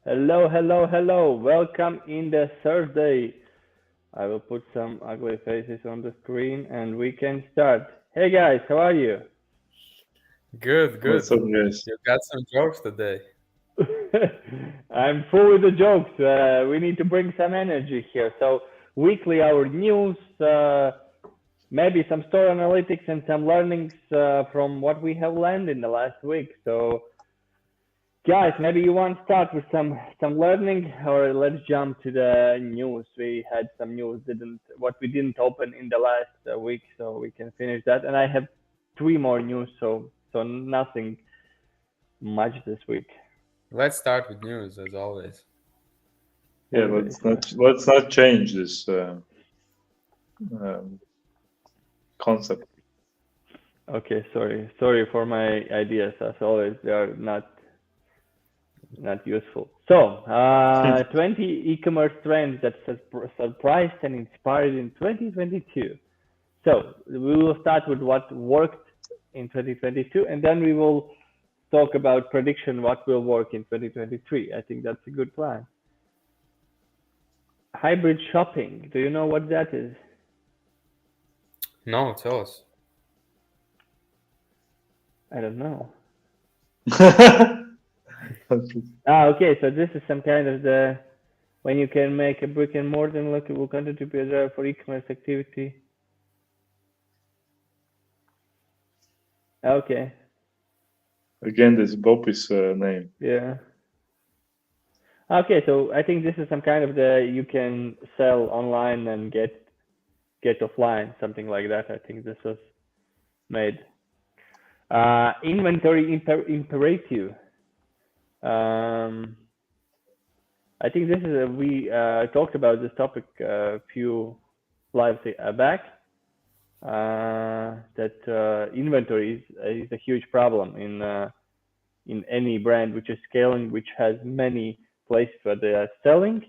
Hello, hello, hello. Welcome in the Thursday. I will put some ugly faces on the screen and we can start. Hey guys, how are you? Good, What's good. up, guys? You got some jokes today. I'm full with the jokes. We need to bring some energy here. So, weekly our news, maybe some store analytics and some learnings from what we have learned in the last week. So, guys, maybe you want to start with some learning, or let's jump to the news. We had some news didn't what we didn't open in the last week, so we can finish that. And I have three more news, so nothing much this week. Let's start with news as always. Yeah, Always. let's not change this um, concept. Okay, sorry for my ideas. As always, they are not useful. So, 20 e-commerce trends that surprised and inspired in 2022. So we will start with what worked in 2022, and then we will talk about prediction what will work in 2023. I think that's a good plan. Hybrid shopping. Do you know what that is? No, tell us. I don't know. Yeah, Okay. So this is some kind of the when you can make a brick and mortar look, it will continue to be a driver for e-commerce activity. Okay. again, this Bopis name. Yeah. Okay. So I think this is some kind of the you can sell online and get offline, something like that. I think this was made. Inventory imperative. Um, I think this is we talked about this topic a few lives back. That inventory is a huge problem in any brand which is scaling, which has many places where they are selling.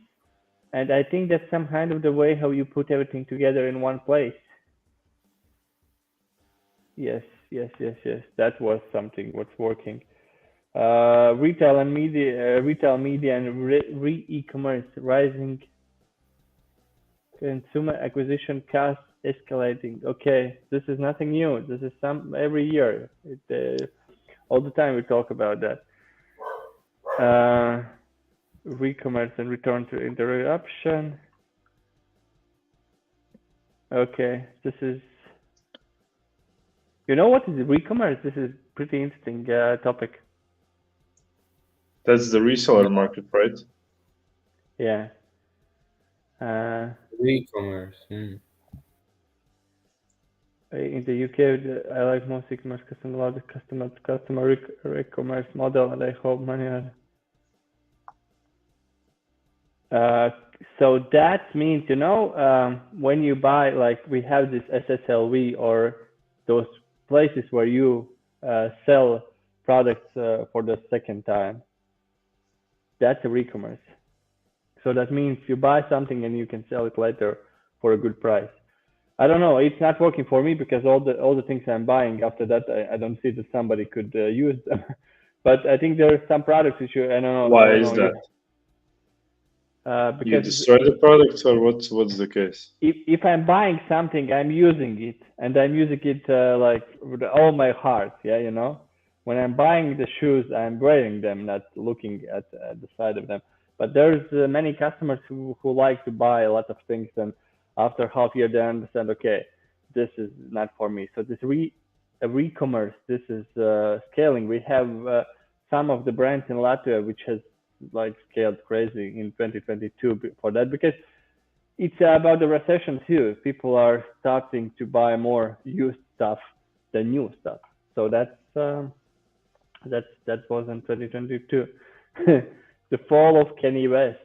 And I think that's some kind of the way how you put everything together in one place. Yes, yes, yes, yes. That was something what's working. Retail media, and e-commerce rising consumer acquisition costs escalating. Okay, this is nothing new. This is some every year. All the time we talk about that. Re-commerce and return to interruption. Okay, this is. You know what is re-commerce? This is pretty interesting topic. That's the reseller market, right? Yeah. Uh, E-commerce. in the UK, I like most e-commerce customer allow the customer e-commerce model, and I hope many are. So that means, when you buy, like we have this SSLV or those places where you sell products for the second time. That's a e-commerce. So that means you buy something and you can sell it later for a good price. I don't know. It's not working for me because all the things I'm buying after that, I don't see that somebody could use them. But I think there are some products which I don't know. I Why don't is know. that? You Because destroy the product, or what's the case? if I'm buying something, I'm using it, and I'm using it like with all my heart. Yeah, When I'm buying the shoes, I'm wearing them, not looking at the side of them. But there's many customers who like to buy a lot of things, and after half year they understand, okay, this is not for me. So this re-commerce, this is scaling. We have some of the brands in Latvia which has like scaled crazy in 2022 for that because it's about the recession too. People are starting to buy more used stuff than new stuff. So that was in 2022. The fall of Kanye West.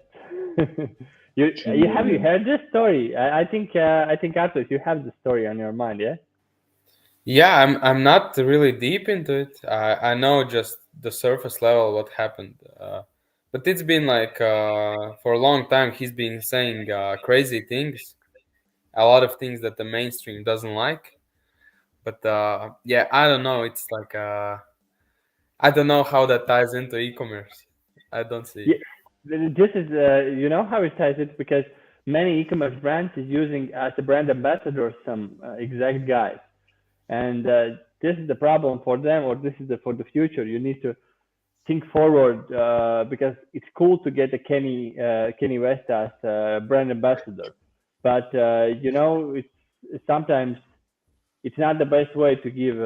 You Yeah. heard this story? I think Artūrs, you have the story on your mind, yeah? Yeah, I'm not really deep into it. I know just the surface level what happened. But it's been like for a long time he's been saying crazy things, a lot of things that the mainstream doesn't like. But yeah, I don't know. It's like I don't know how that ties into e-commerce. I don't see. this is you know how it ties it, because many e-commerce brands is using as a brand ambassador some exact guys, and this is the problem for them, or this is for the future. You need to think forward, because it's cool to get a Kenny West as brand ambassador, but you know, it's sometimes it's not the best way to give.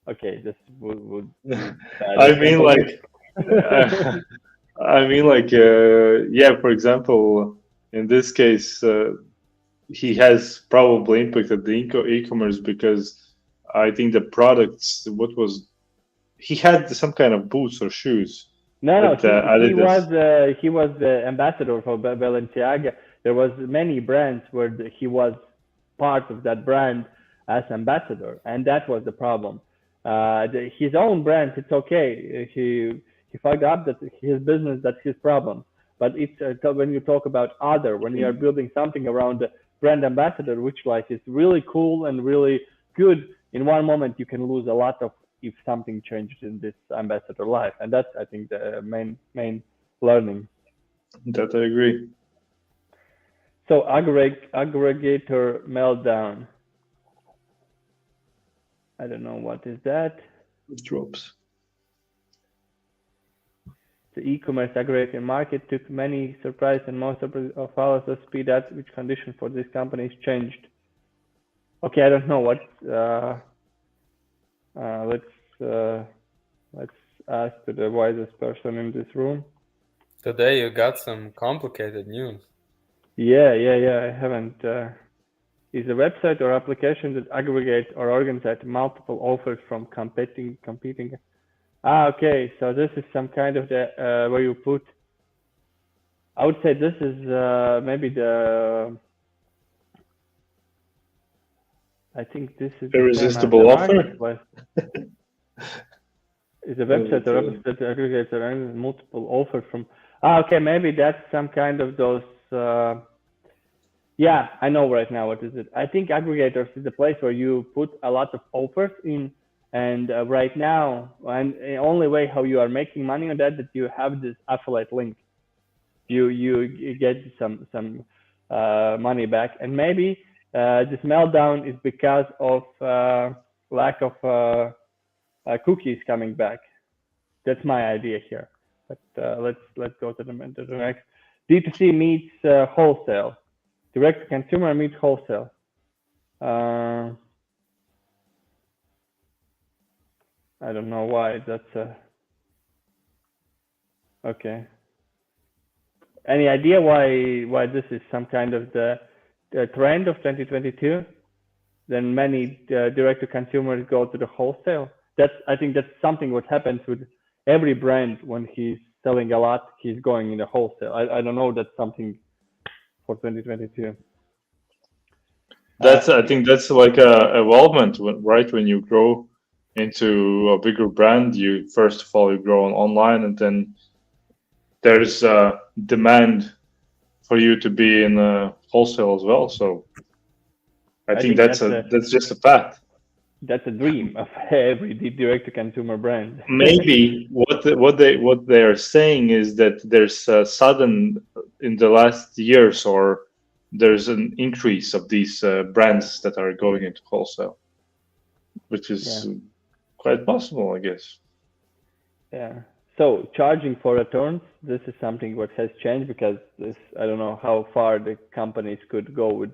Okay, this would be bad I mean, example. like, yeah. For example, in this case, he has probably impacted the e-commerce because I think the products. What was he had some kind of boots or shoes No, with Adidas. he was the ambassador for Balenciaga. There was many brands where he was part of that brand as ambassador, and that was the problem. His own brand, it's okay. He fucked up, that his business, that's his problem. But it's when you talk about other, when you are building something around the brand ambassador, which like is really cool and really good. In one moment, you can lose a lot of if something changes in this ambassador life, and that's I think the main learning. That I agree. So aggregator meltdown. I don't know what is that. Drops. The e-commerce aggregator market took many surprise, and most of follows the speed at which condition for these companies changed. Okay, I don't know what. Let's ask to the wisest person in this room. Today you got some complicated news. Yeah. I haven't. Is a website or application that aggregates or organizes multiple offers from competing. Okay, so this is some kind of the where you put. I would say this is maybe the. I think this is Irresistible offer. Is a website or application that aggregates or organizes multiple offers from. Okay, maybe that's some kind of those. Yeah, I know right now what is it. I think aggregators is a place where you put a lot of offers in, and right now, and the only way how you are making money on that you have this affiliate link. You get some money back, and maybe this meltdown is because of lack of cookies coming back. That's my idea here. But let's go to the next. D2C meets wholesale. Direct to consumer meets wholesale. I don't know why that's okay. Any idea why this is some kind of the trend of 2022? Then many direct to consumers go to the wholesale. I think that's something what happens with every brand when he's selling a lot, he's going in the wholesale. I don't know, that's something for 2022. I think that's like a evolvement, right? When you grow into a bigger brand, you first of all you grow online, and then there's a demand for you to be in wholesale as well. So I think that's just a fact. That's a dream of every direct to consumer brand. Maybe what they are saying is that there's a sudden in the last years, or there's an increase of these brands that are going into wholesale, which is quite possible, I guess. Yeah. So charging for returns, this is something what has changed, because this, I don't know how far the companies could go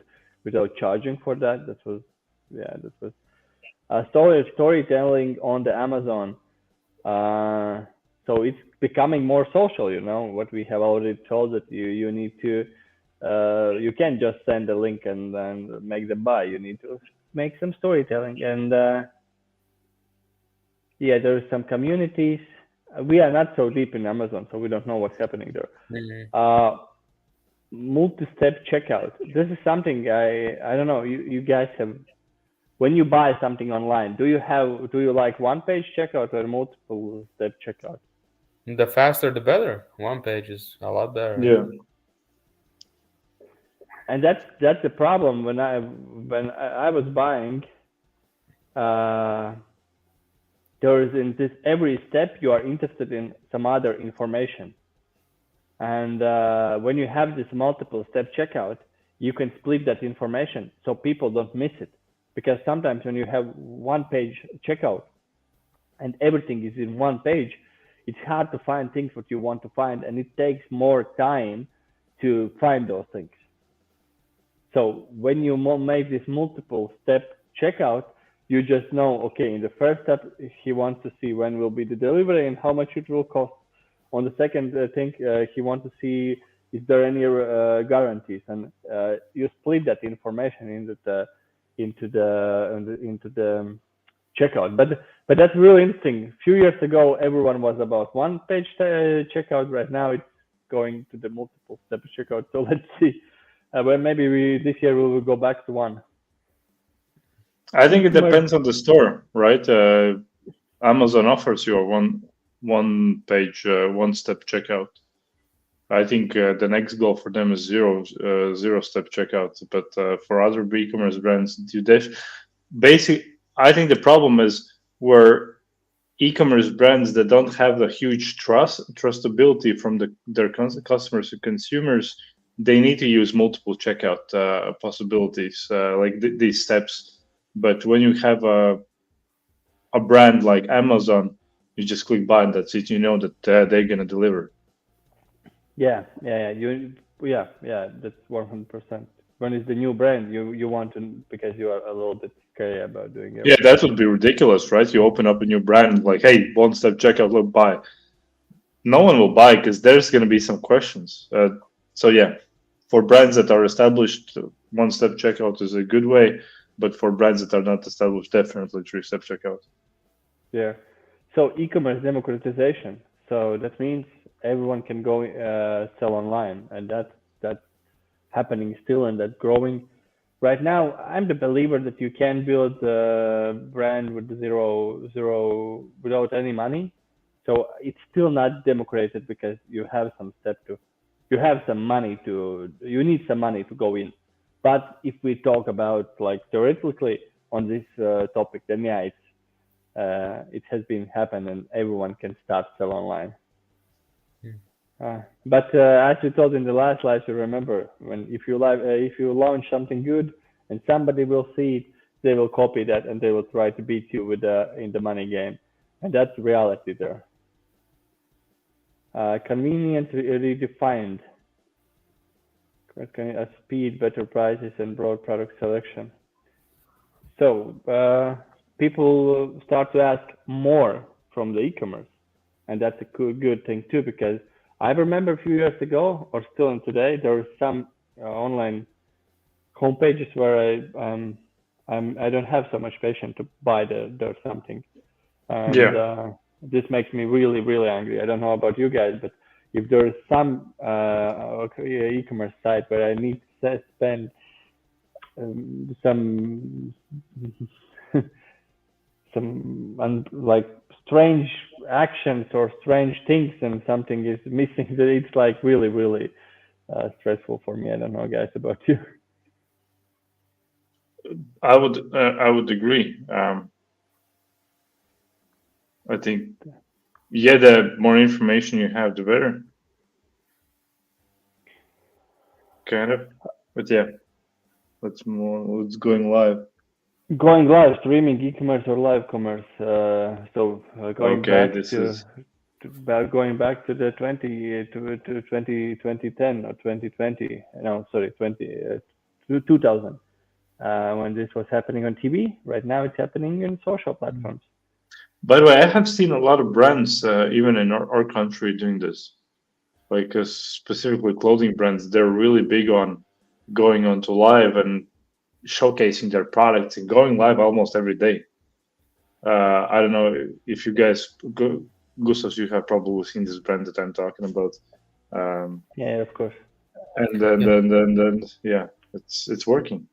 without charging for that. That was storytelling on the Amazon. So it's becoming more social, you know, what we have already told, that you need to, you can't just send a link and then make them buy. You need to make some storytelling. And there are some communities. We are not so deep in Amazon, so we don't know what's happening there. Mm-hmm. Multi-step checkout. This is something I don't know. You guys have, when you buy something online, do you like one-page checkout or multiple-step checkout? The faster, the better. One page is a lot better. Yeah. And that's the problem when I was buying. There is in this every step you are interested in some other information. And when you have this multiple step checkout, you can split that information so people don't miss it. Because sometimes when you have one page checkout and everything is in one page, it's hard to find things what you want to find, and it takes more time to find those things. So when you make this multiple step checkout, you just know, okay, in the first step, he wants to see when will be the delivery and how much it will cost. On the second thing, he wants to see is there any guarantees, and you split that information into the checkout. But that's really interesting. A few years ago, everyone was about one page checkout. Right now, it's going to the multiple step checkout. So let's see. Well, maybe this year we will go back to one. I think it depends on the store, right? Amazon offers you a one page, one step checkout. I think the next goal for them is zero step checkout. But for other e-commerce brands, I think the problem is where e-commerce brands that don't have the huge trustability from their customers and consumers, they need to use multiple checkout possibilities, like these steps. But when you have a brand like Amazon, you just click buy and that's it. You know that they're gonna deliver. Yeah. That's 100%. When it's the new brand, you want to, because you are a little bit scary about doing it. Yeah, that would be ridiculous, right? You open up a new brand like, hey, one step checkout, look, buy. No one will buy because there's going to be some questions. So yeah, for brands that are established, one step checkout is a good way. But for brands that are not established, definitely three-step checkout. Yeah. So e-commerce democratization. So that means everyone can go sell online, and that's happening still, and that's growing. Right now, I'm the believer that you can build a brand with zero without any money. So it's still not democrated because you have some you need some money to go in. But if we talk about like theoretically on this topic, then yeah, it has been happened and everyone can start sell online. But as we told in the last live, you remember if you launch something good and somebody will see it, they will copy that and they will try to beat you in the money game, and that's reality there. Convenient redefined. Speed, better prices, and broad product selection. So people start to ask more from the e-commerce, and that's a good thing too, because I remember a few years ago, or still in today, there are some online homepages where I don't have so much patience to buy there's something, and this makes me really really angry. I don't know about you guys, but if there is some e-commerce site where I need to spend some like strange actions or strange things and something is missing, that it's like really really stressful for me. I don't know, guys, about you. I would agree. I think the more information you have, the better. Kind of, but yeah, let's going live. Going live, streaming, e-commerce or live commerce. Going back to the 2010 or 2020. No, sorry, 2000. When this was happening on TV. Right now, it's happening in social platforms. By the way, I have seen a lot of brands, even in our country, doing this. Like specifically clothing brands, they're really big on going onto live and showcasing their products and going live almost every day. I don't know if you guys, Gustavs, you have probably seen this brand that I'm talking about. Yeah, of course. And then it's working.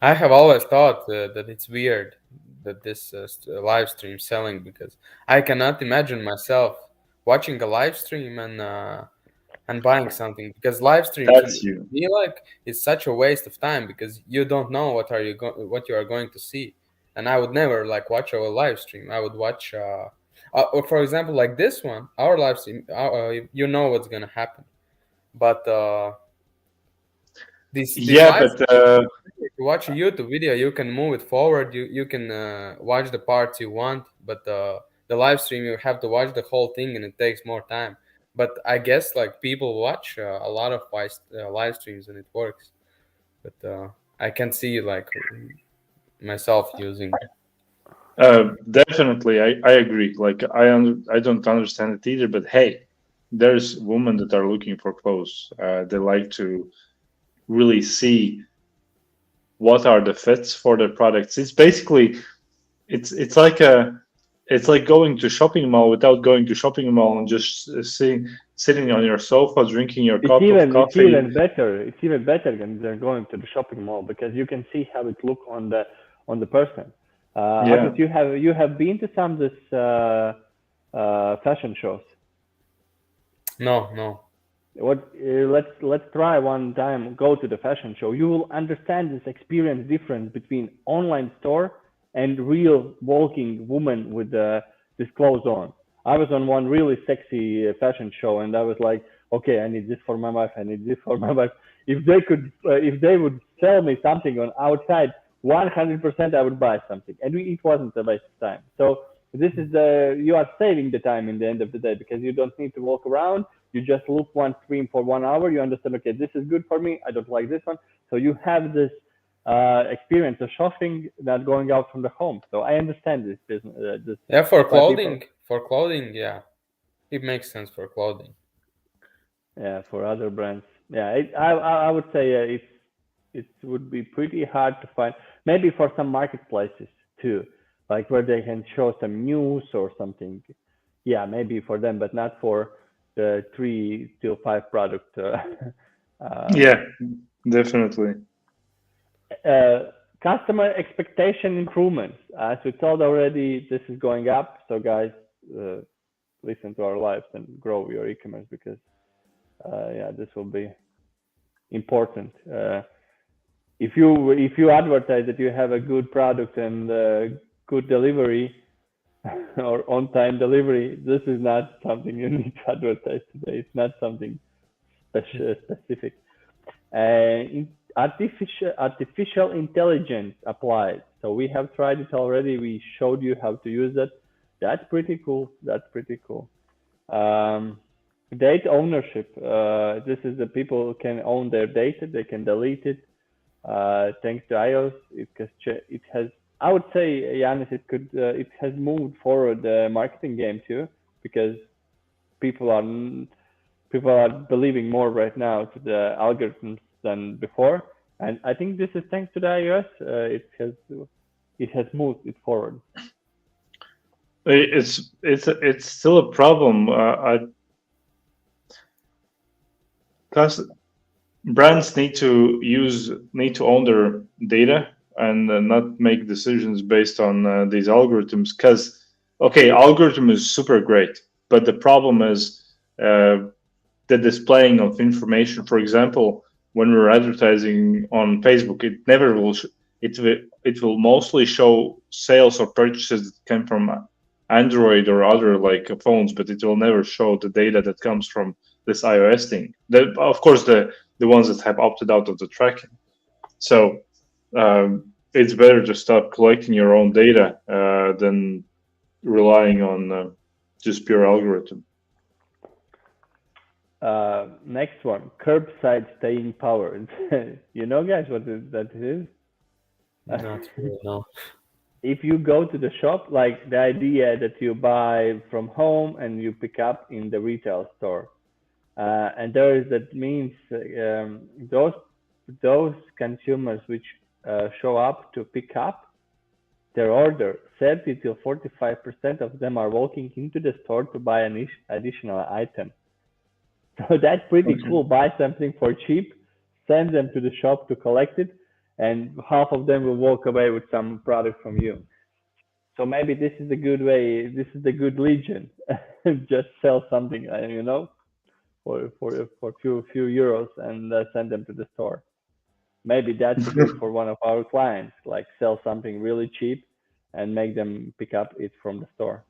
I have always thought that it's weird that this live stream selling, because I cannot imagine myself watching a live stream and buying something, because live stream feel like it's such a waste of time, because you don't know what you are going to see. And I would never like watch our live stream. I would watch or for example like this one, our live stream, you know what's gonna happen. But this Yeah, live but if you watch a YouTube video, you can move it forward. You can watch the parts you want, but the live stream you have to watch the whole thing, and it takes more time. But I guess like people watch a lot of live streams, and it works. But I can see like myself using. definitely, I agree. Like I don't understand it either. But hey, there's women that are looking for clothes. They like to really see what are the fits for their products. It's basically it's like a it's like going to shopping mall without going to shopping mall and just sitting on your sofa drinking your It's cup of even it's coffee. even better. It's even better than going to the shopping mall because you can see how it look on the person. Yeah. Artūrs, you have been to some of this fashion shows. No, no. What let's try one time. Go to the fashion show. You will understand this experience difference between online store and real walking woman with this clothes on. I was on one really sexy fashion show, and I was like, okay, I need this for my wife. I need this for my wife. If they would sell me something on outside, 100% I would buy something, and it wasn't a waste of time. So this is you are saving the time in the end of the day because you don't need to walk around. You just look one screen for 1 hour. You understand, okay, this is good for me. I don't like this one. So you have this experience of shopping, not going out from the home. So I understand this business. Yeah, for Why people, clothing, yeah, it makes sense for clothing. yeah, for other brands, yeah, I would say it would be pretty hard to find. Maybe for some marketplaces too, like where they can show some news or something. Yeah, maybe for them, but not for the 3 to 5 product. Uh, Yeah, definitely. uh, Customer expectation improvements. As we told already, this is going up. So guys, uh, listen to our lives and grow your e-commerce because yeah, this will be important. If you advertise that you have a good product and good delivery or on-time delivery, this is not something you need to advertise today. It's not something specific. Artificial intelligence applied. So we have tried it already. We showed you how to use it. That's pretty cool. That's pretty cool. Um, Data ownership. This is the people can own their data. They can delete it. Thanks to iOS, it has. I would say, Jānis, it has moved forward the marketing game too, because people are people are believing more right now to the algorithms than before, and I think this is thanks to the iOS. It has moved it forward. It's still a problem. Because brands need to own their data and not make decisions based on these algorithms. Because okay, algorithm is super great, but the problem is the displaying of information. For example, when we're advertising on Facebook, it never will. It will mostly show sales or purchases that come from Android or other like phones, but it will never show the data that comes from this iOS thing. Of course, the ones that have opted out of the tracking. So it's better to start collecting your own data than relying on just pure algorithm. Next one, curbside staying power. You know, guys, that is? Not really, no. If you go to the shop, like the idea that you buy from home and you pick up in the retail store, and that means those consumers which show up to pick up their order, 30 to 45% of them are walking into the store to buy an additional item. So that's pretty Okay. cool. Buy something for cheap, send them to the shop to collect it, and half of them will walk away with some product from you. So maybe this is a good way. This is the good legion. Just sell something, for few euros and send them to the store. Maybe that's good for one of our clients. Like sell something really cheap and make them pick up it from the store.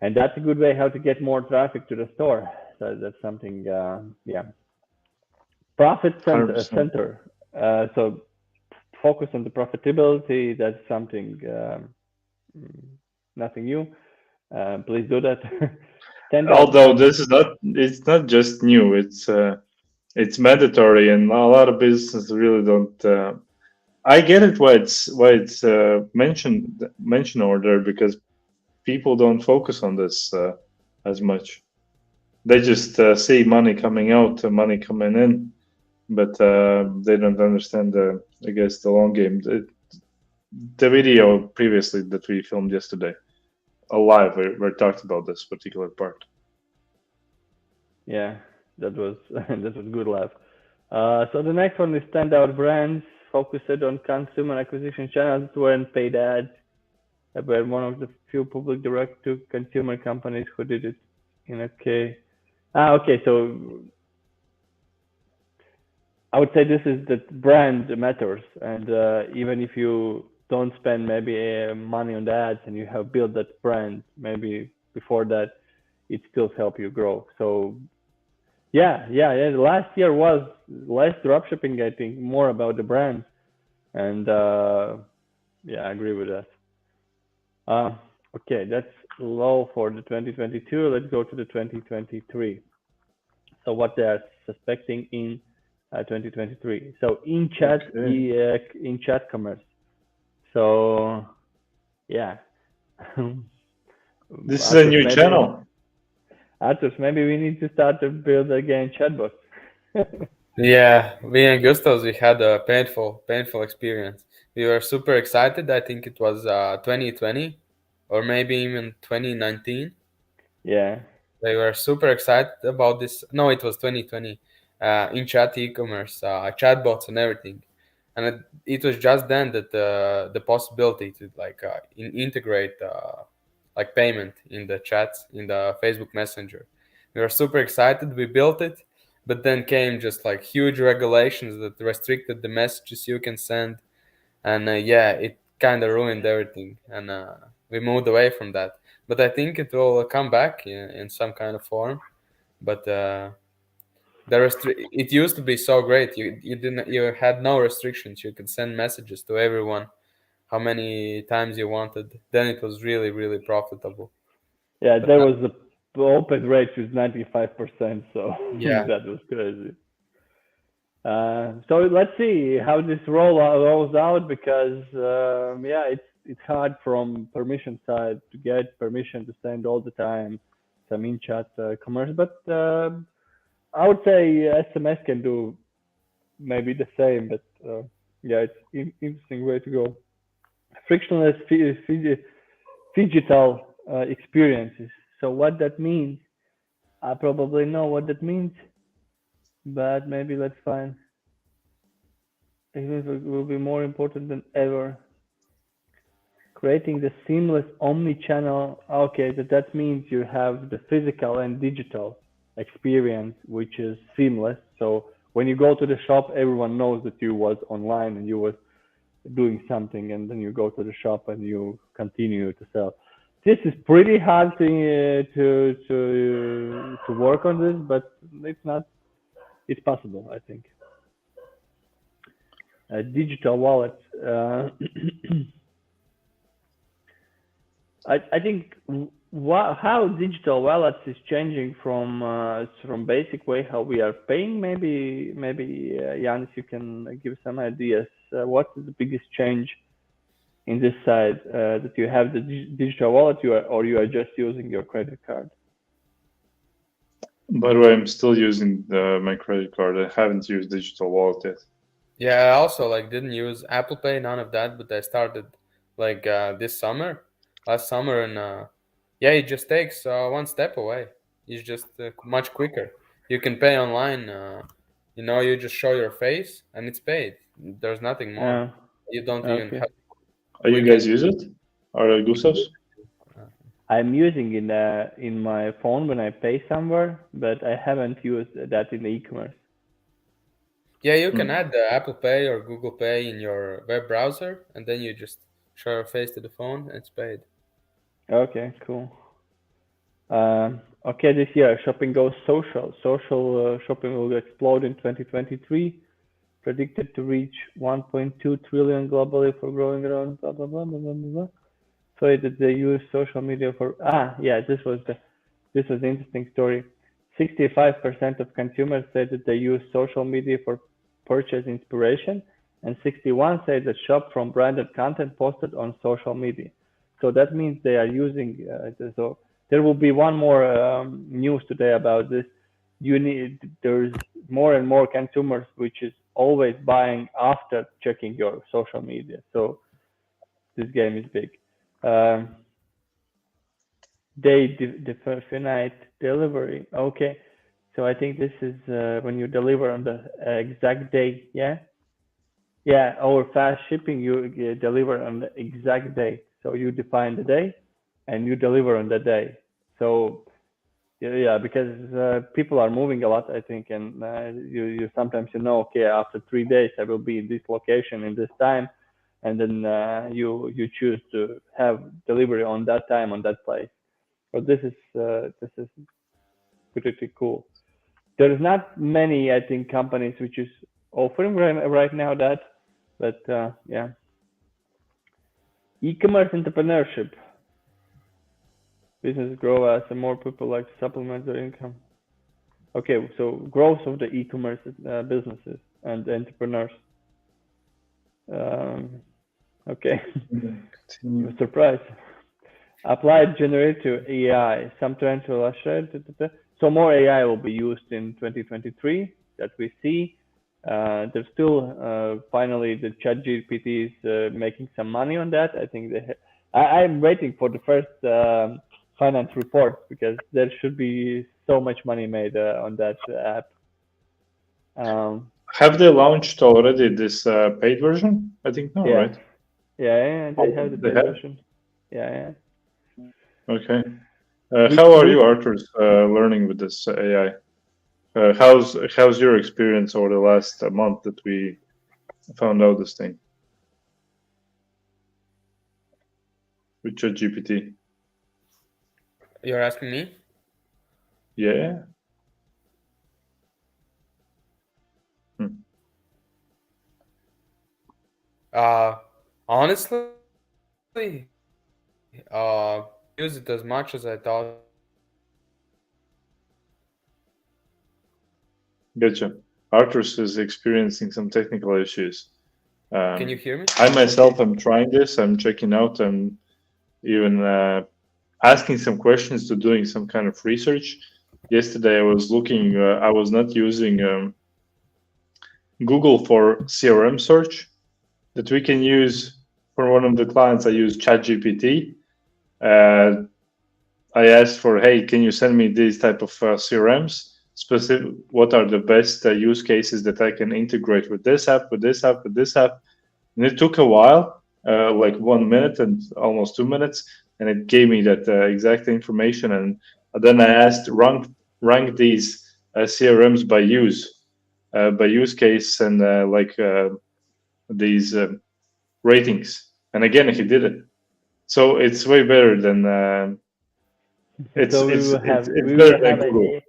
And that's a good way how to get more traffic to the store. That's something. Profit center. 100%. So focus on the profitability. That's something. Nothing new. Please do that. Stand out. Although it's not just new. It's mandatory, and a lot of businesses really don't. I get it why it's mentioned over there, because people don't focus on this as much. They just see money coming out, money coming in, but they don't understand I guess the long game. The video previously that we filmed yesterday, alive, we talked about this particular part. Yeah, that was that was good laugh. So the next one is standout brands focused on consumer acquisition channels weren't paid ads. We're one of the few public direct-to-consumer companies who did it in okay. Okay, so I would say this is that brand matters, and even if you don't spend maybe money on the ads and you have built that brand, maybe before that, it still help you grow. So yeah. Last year was less dropshipping, I think, more about the brand, and I agree with that. Okay, that's low for the 2022. Let's go to the 2023. So what they are suspecting in 2023. So in chat commerce. So yeah. This is a new channel. Artūrs, maybe we need to start to build again chatbots. Yeah, me and Gustavs, we had a painful experience. We were super excited. I think it was 2020 or maybe even 2019. Yeah. They were super excited about this. No, it was 2020. In chat e-commerce, chatbots and everything. And it was just then that the possibility to integrate like payment in the chats in the Facebook Messenger. We were super excited. We built it. But then came just like huge regulations that restricted the messages you can send, and it kind of ruined everything. And we moved away from that. But I think it will come back in some kind of form. But it used to be so great. You had no restrictions. You could send messages to everyone how many times you wanted. Then it was really, really profitable. Yeah, But there was the open rate was 95%, so yeah. that was crazy. So let's see how this rolls out, because it's hard from permission side to get permission to send all the time some in-chat commerce, but I would say SMS can do maybe the same, but it's interesting way to go. Frictionless digital experiences. So what that means, I probably know what that means, but maybe let's find. It will be more important than ever. Creating the seamless omni-channel. Okay, that means you have the physical and digital experience, which is seamless. So when you go to the shop, everyone knows that you was online and you was doing something, and then you go to the shop and you continue to sell. This is pretty hard to work on this, but it's not. It's possible, I think. Digital wallets. I think how digital wallets is changing from basic way how we are paying. Maybe Jānis, you can give some ideas. What is the biggest change in this side, that you have the digital wallet, or you are just using your credit card? By the way, I'm still using my credit card. I haven't used digital wallet yet. Yeah, I also didn't use Apple Pay, none of that, but I started last summer, and it just takes one step away. It's just much quicker. You can pay online. You just show your face and it's paid. There's nothing more. You don't even have. Are you guys use it? Are Gustavs? I'm using it in my phone when I pay somewhere, but I haven't used that in the e-commerce. Yeah, you can add the Apple Pay or Google Pay in your web browser, and then you just show your face to the phone and it's paid. Okay, cool. Okay, this year shopping goes social. Social shopping will explode in 2023, predicted to reach 1.2 trillion globally for growing around blah blah blah blah blah blah. So that they use social media for yeah, this was an interesting story. 65% of consumers said that they use social media for purchase inspiration, and 61 said that shop from branded content posted on social media. So that means they are using. So there will be one more news today about this. There's more and more consumers which is always buying after checking your social media. So this game is big. Day definite delivery. Okay, so I think this is when you deliver on the exact day. Yeah, yeah. Or fast shipping, you deliver on the exact day. So you define the day, and you deliver on the day. So yeah, because people are moving a lot, I think, and you sometimes okay, after 3 days I will be in this location in this time, and then you choose to have delivery on that time on that place. So this is pretty cool. There is not many, I think, companies which is offering right now that, but yeah, e-commerce entrepreneurship. Business grow as more people like to supplement their income. Okay, so growth of the e-commerce businesses and entrepreneurs. Okay, surprise. Applied generative AI. Some trends will usher. So more AI will be used in 2023 that we see. There's still finally the ChatGPT is making some money on that. I think I'm waiting for the first finance report because there should be so much money made on that app. Have they launched already this paid version? I think no, Yeah. right? Yeah, they have the they paid have? version. Yeah. Okay. How are you, Artūrs, learning with this AI? How's your experience over the last month that we found out this thing with ChatGPT? You're asking me? Yeah. Honestly, use it as much as I thought. Gotcha. Artūrs is experiencing some technical issues. Can you hear me? I myself am trying this. I'm checking out. I'm even asking some questions to doing some kind of research. Yesterday I was looking. I was not using Google for CRM search that we can use for one of the clients. I use ChatGPT. I asked for, hey, can you send me these type of CRMs? Specific, what are the best use cases that I can integrate with this app, with this app, with this app? And it took a while, like 1 minute and almost 2 minutes, and it gave me that exact information. And then I asked, rank these CRMs by use case, and these ratings. And again, he did it. So it's way better than it's better than Google.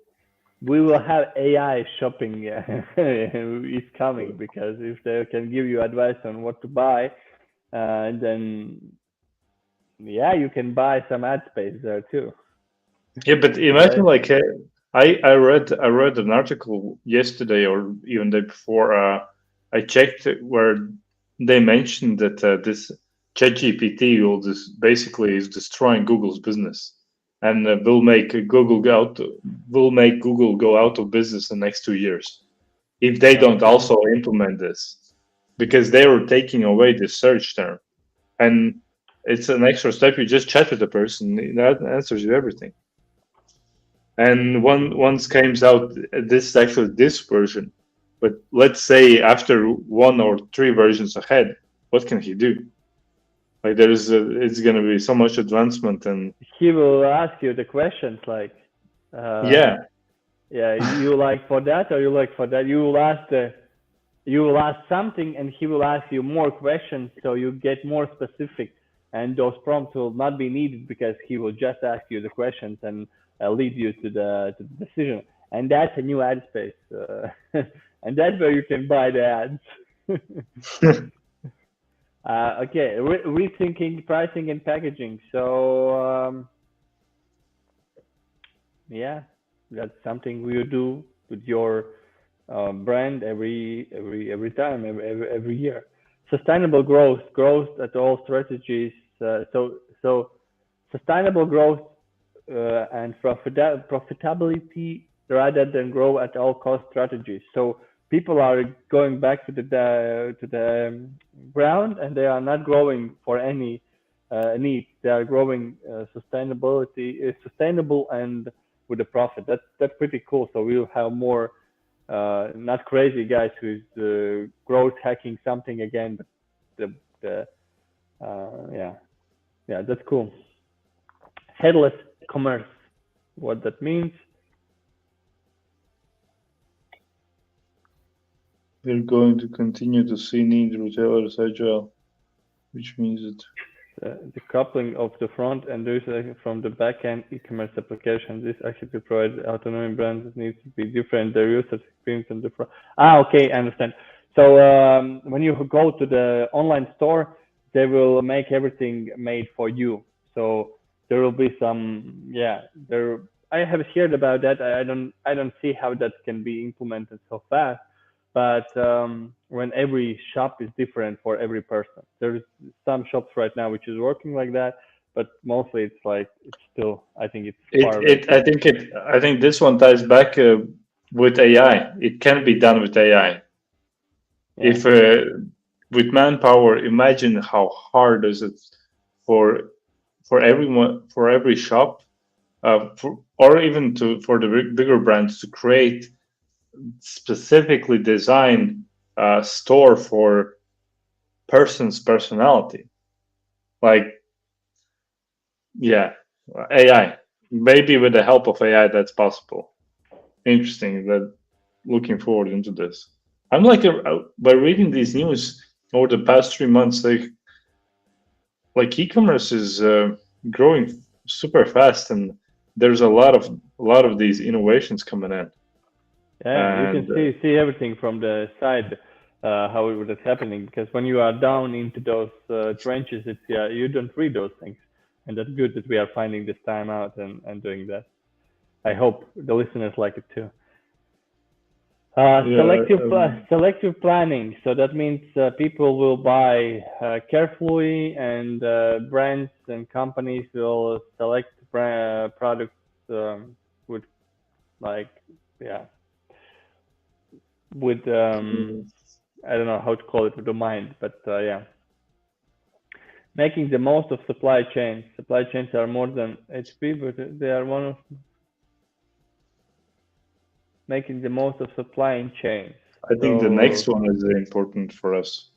We will have AI shopping is coming, because if they can give you advice on what to buy, then yeah, you can buy some ad space there too. Yeah, but imagine like I read an article yesterday or even the day before. I checked where they mentioned that this ChatGPT basically is destroying Google's business, and will make Google go out of business in the next 2 years if they don't also implement this, because they were taking away the search term, and it's an extra step. You just chat with the person, that answers you everything. And once comes out, this is actually this version. But let's say after 1 or 3 versions ahead, what can he do? Like it's going to be so much advancement, and he will ask you the questions like, yeah, you like for that or you like for that. You will ask something, and he will ask you more questions, so you get more specific, and those prompts will not be needed because he will just ask you the questions and lead you to the decision. And that's a new ad space, and that's where you can buy the ads. Okay, rethinking pricing and packaging. So yeah, that's something we do with your brand every time, every year. Sustainable growth at all strategies. So sustainable growth and profitability rather than grow at all cost strategies. So people are going back to the ground, and they are not growing for any need. They are growing sustainable and with a profit. That's pretty cool. So we'll have more not crazy guys who's growth hacking something again, but the yeah, that's cool. Headless commerce, what that means. We're going to continue to see need retailers agile, which means that The coupling of the front end user from the back-end e-commerce application. This actually provides autonomy. Brands needs to be different. Their user experience on the front. Okay, I understand. So when you go to the online store, they will make everything made for you. So there will be some, there. I have heard about that. I don't see how that can be implemented so fast. But when every shop is different for every person, there's some shops right now which is working like that, but mostly it's like it's still. I think it's far. I think this one ties back with AI. It can be done with AI. Yeah. If with manpower, imagine how hard is it for everyone, for every shop, or even for the bigger brands to create specifically designed store for person's personality. Like, yeah, AI. Maybe with the help of AI, that's possible. Interesting. That looking forward into this. I'm like by reading these news over the past 3 months, like e-commerce is growing super fast, and there's a lot of these innovations coming in. Yeah, you can see everything from the side, how it was happening. Because when you are down into those trenches, it's you don't read those things, and that's good that we are finding this time out and doing that. I hope the listeners like it too. Selective planning. So that means people will buy carefully, and brands and companies will select products with with I don't know how to call it with the mind, but making the most of supply chains. Supply chains are more than HP, but they are one of making the most of supply chains. I think the next one is important for us,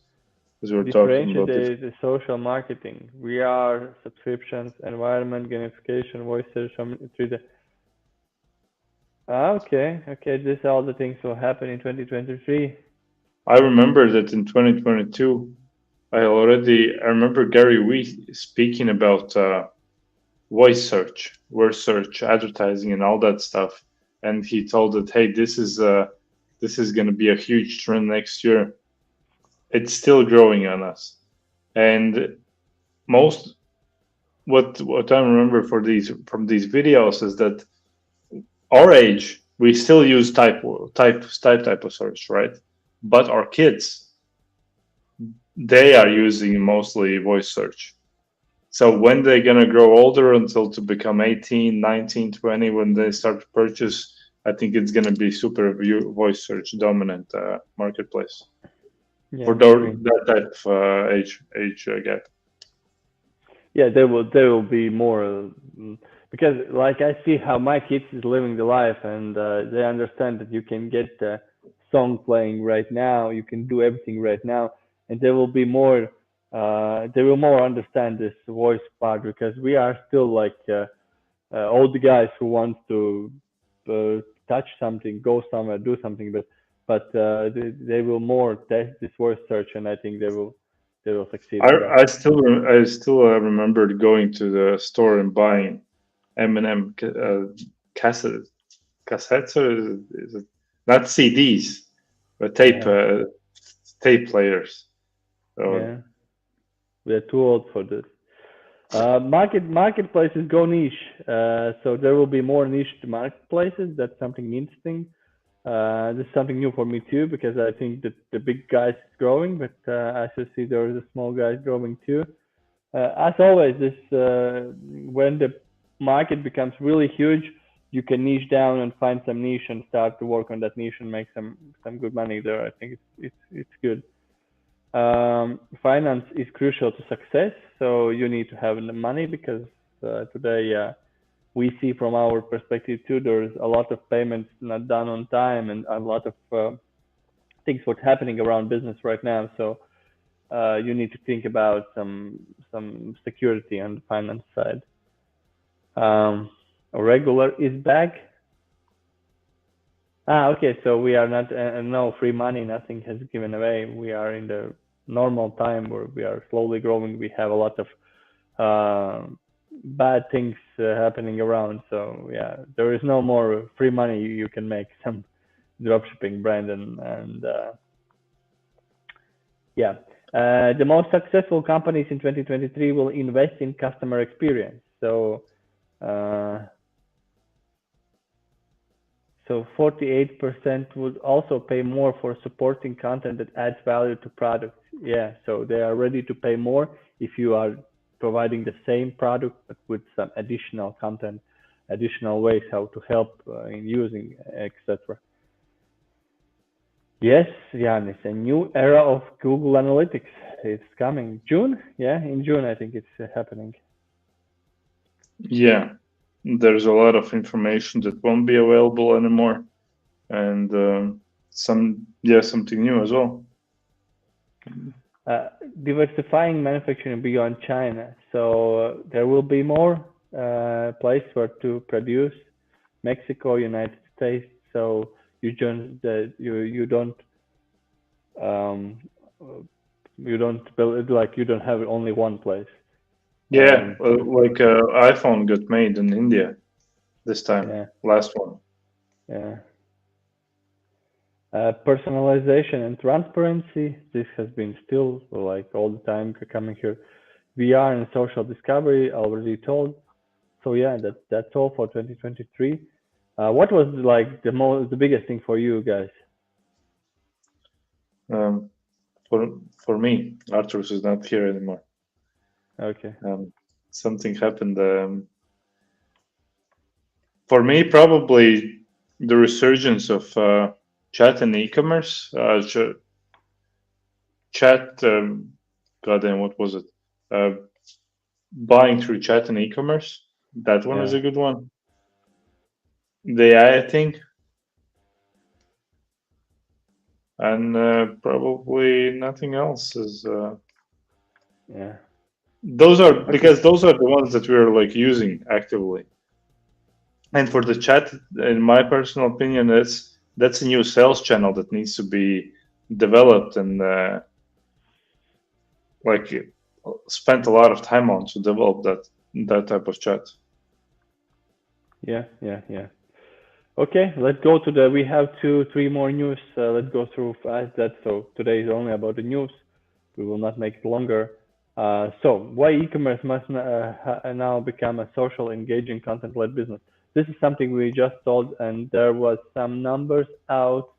as we're talking about the social marketing. We are subscriptions, environment, gamification, voice search, through the. Okay. These are all the things will happen in 2023. I remember that in 2022, I remember Gary Vee speaking about voice search, word search, advertising, and all that stuff. And he told that, hey, this is going to be a huge trend next year. It's still growing on us. And what I remember from these videos is that our age, we still use type of search, right? But our kids, they are using mostly voice search. So when they're going to grow older until to become 18, 19, 20, when they start to purchase, I think it's going to be super voice search dominant marketplace for that type of age gap. Yeah, there will be more because like I see how my kids is living the life, and they understand that you can get the song playing right now, you can do everything right now, and there will be more. They will more understand this voice part, because we are still like old guys who want to touch something, go somewhere, do something, but they will more test this voice search, and I think they will succeed. I still remember going to the store and buying M&M cassettes, or is it not CDs, but tape players. So, Yeah, we are too old for this. Marketplaces go niche, so there will be more niche marketplaces. That's something interesting. This is something new for me too, because I think that the big guys is growing, but as you see, there is a small guys growing too. As always, when the market becomes really huge, you can niche down and find some niche and start to work on that niche and make some good money there. I think it's good. Finance is crucial to success, so you need to have the money, because today we see from our perspective too, there's a lot of payments not done on time, and a lot of things what's happening around business right now. So you need to think about some security on the finance side. Regular is back. Okay, so we are not no free money, nothing has given away. We are in the normal time where we are slowly growing. We have a lot of bad things happening around. So yeah, there is no more free money. You can make some dropshipping brand, and yeah. The most successful companies in 2023 will invest in customer experience. So 48% would also pay more for supporting content that adds value to products. Yeah, so they are ready to pay more if you are providing the same product but with some additional content, additional ways how to help in using, etc. Yes, Jānis, a new era of Google Analytics is coming. June? Yeah, in June I think it's happening. Yeah, there's a lot of information that won't be available anymore, and something new as well. Diversifying manufacturing beyond China. So there will be more places where to produce. Mexico, United States. So you don't build, like, you don't have only one place. Yeah, like iPhone got made in India this time. Yeah. Last one. Yeah. Personalization and transparency. This has been still like all the time coming here. VR and social discovery already told. So yeah, that's all for 2023. What was like the biggest thing for you guys? For me, Artūrs is not here anymore. Okay. Something happened. For me, probably the resurgence of chat and e-commerce. Chat, goddamn, what was it? Buying through chat and e-commerce. That one is a good one. The AI thing. And probably nothing else is. Yeah. Those are because those are the ones that we're like using actively. And for the chat, in my personal opinion, that's a new sales channel that needs to be developed and like spent a lot of time on to develop that type of chat. Yeah. Okay, let's go to we have 2-3 more news. Let's go through fast that. So today is only about the news. We will not make it longer. So why e-commerce must now become a social, engaging, content-led business? This is something we just told, and there was some numbers out.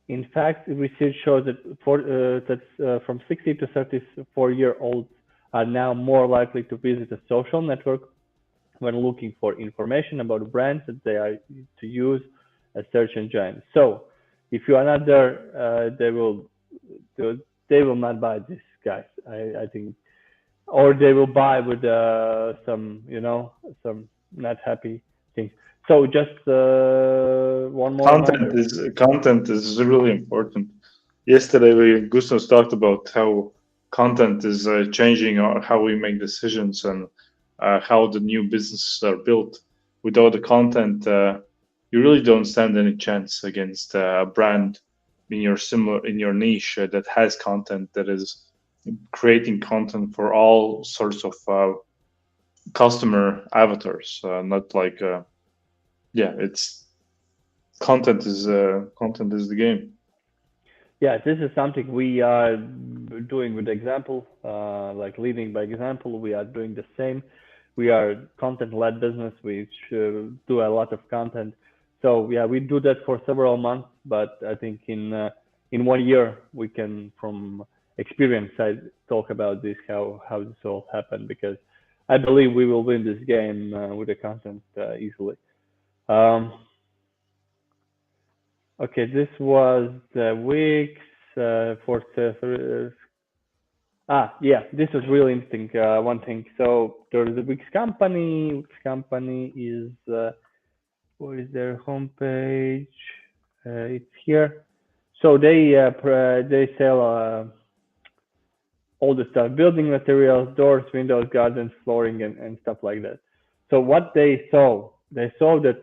In fact, research shows that from 60 to 34-year-olds are now more likely to visit a social network when looking for information about brands that they are to use as search engine. So if you are not there, they will not buy this, guys. I think, or they will buy with some not happy things. So just one more content is really important. Yesterday, Gustavs talked about how content is changing how we make decisions and how the new businesses are built. Without the content, you really don't stand any chance against a brand in your niche that has content, that is creating content for all sorts of customer avatars, not like it's content is the game. Yeah, this is something we are doing with example, like leading by example. We are doing the same. We are content-led business. We do a lot of content. So yeah, we do that for several months. But I think in 1 year we can, from experience side, talk about this how this all happened, because I believe we will win this game with the content easily. Um, Okay, this was the weeks for yeah, this was really interesting. One thing. So there's a Wix company. Wix company is what is their homepage? It's here. So they sell all the stuff, building materials, doors, windows, gardens, flooring, and stuff like that. So what they saw that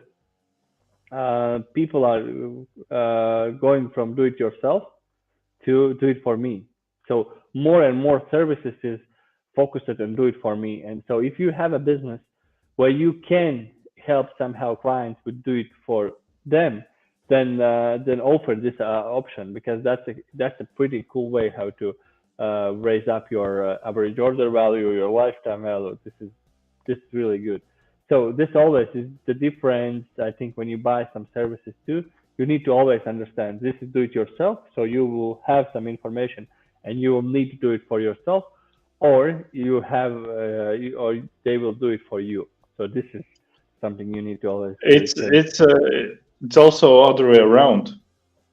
people are going from do it yourself to do it for me. So more and more services is focused on do it for me. And so if you have a business where you can help somehow clients with do it for them, then offer this option, because that's a pretty cool way how to raise up your average order value, your lifetime value. This is really good. So this always is the difference. I think when you buy some services too, you need to always understand this is do it yourself. So you will have some information and you will need to do it for yourself, or you have, or they will do it for you. So this is something you need to always. It's also other way around.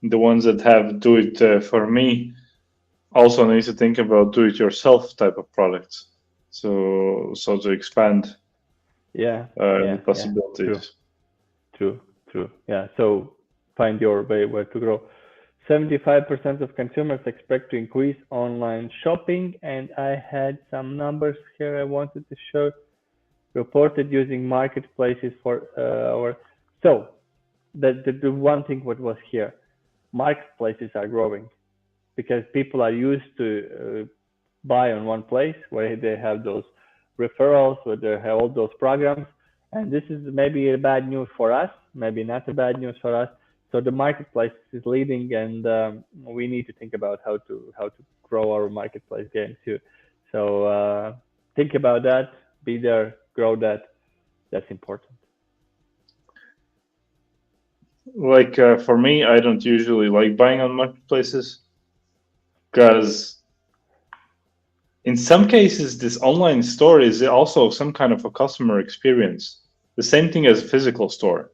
The ones that have do it for me also need to think about do it yourself type of products. So to expand. The possibilities. True. Yeah. So find your way where to grow. 75% of consumers expect to increase online shopping, and I had some numbers here I wanted to show. Reported using marketplaces for so the one thing what was here, marketplaces are growing because people are used to buy on one place where they have those referrals, where they have all those programs. And this is maybe a bad news for us, maybe not a bad news for us. So the marketplace is leading, and we need to think about how to grow our marketplace game too. So think about that, be there, grow that. That's important. Like for me, I don't usually like buying on marketplaces because in some cases, this online store is also some kind of a customer experience. The same thing as a physical store.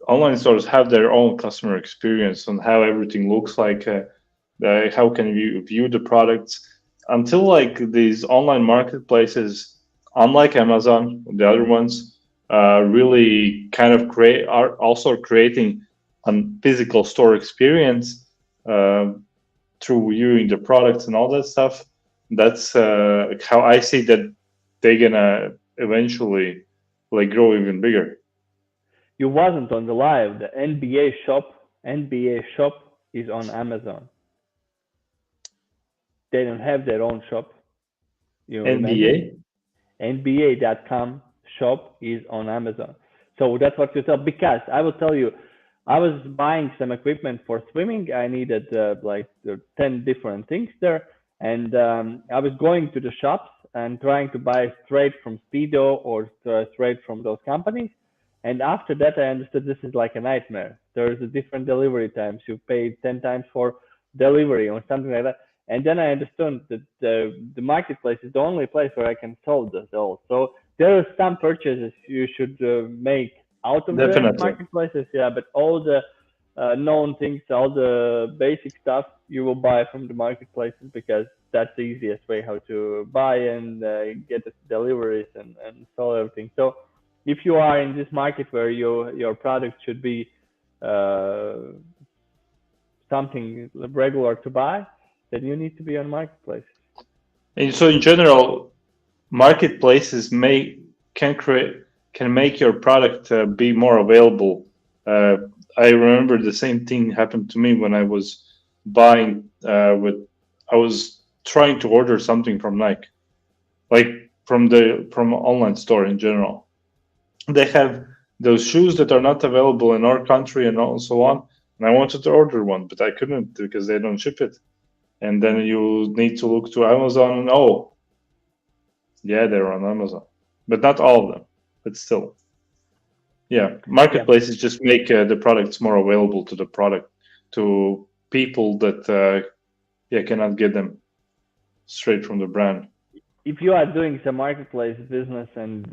Online stores have their own customer experience on how everything looks like, how can you view the products. Until like these online marketplaces, unlike Amazon, the other ones, really kind of are also creating a physical store experience through viewing the products and all that stuff. That's how I see that they're gonna eventually like grow even bigger. You wasn't on the live. The NBA shop is on Amazon. They don't have their own shop. You NBA? NBA.com shop is on Amazon. So that's what you tell. Because I will tell you, I was buying some equipment for swimming. I needed like 10 different things there. And I was going to the shops and trying to buy straight from Speedo or straight from those companies. And after that, I understood this is like a nightmare. There's a different delivery times. You pay 10 times for delivery or something like that. And then I understood that the marketplace is the only place where I can solve this all. So there are some purchases you should make out of the marketplaces. Yeah, but all the known things, all the basic stuff, you will buy from the marketplaces because that's the easiest way how to buy and get the deliveries and sell everything. So if you are in this market where your product should be something regular to buy, then you need to be on marketplace. And so in general, marketplaces can make your product be more available. I remember the same thing happened to me when I was buying I was trying to order something from Nike. Like from online store in general. They have those shoes that are not available in our country and so on. And I wanted to order one, but I couldn't because they don't ship it. And then you need to look to Amazon and yeah, they're on Amazon, but not all of them, but still. Yeah, marketplaces just make the products more available to people that cannot get them straight from the brand. If you are doing some marketplace business and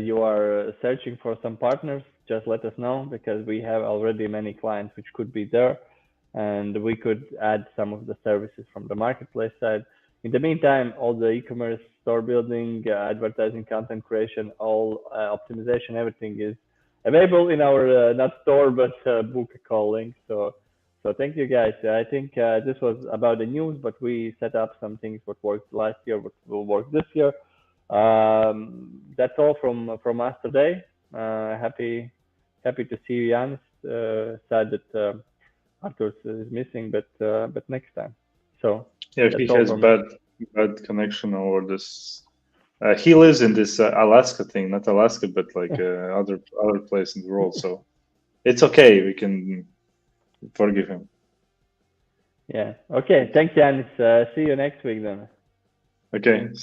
you are searching for some partners, just let us know, because we have already many clients which could be there, and we could add some of the services from the marketplace side. In the meantime, all the e-commerce, store building, advertising, content creation, all optimization, everything is available in our not store but book call link. So thank you guys. I think this was about the news, but we set up some things what worked last year, what will work this year. That's all from us today. Happy to see you, Jānis. Sad that Artūrs is missing, but next time. So yeah, he has bad connection over this. He lives in this Alaska thing, not Alaska, but like other place in the world. So it's okay. We can forgive him. Yeah. Okay. Thanks, Jānis. See you next week then. Okay. See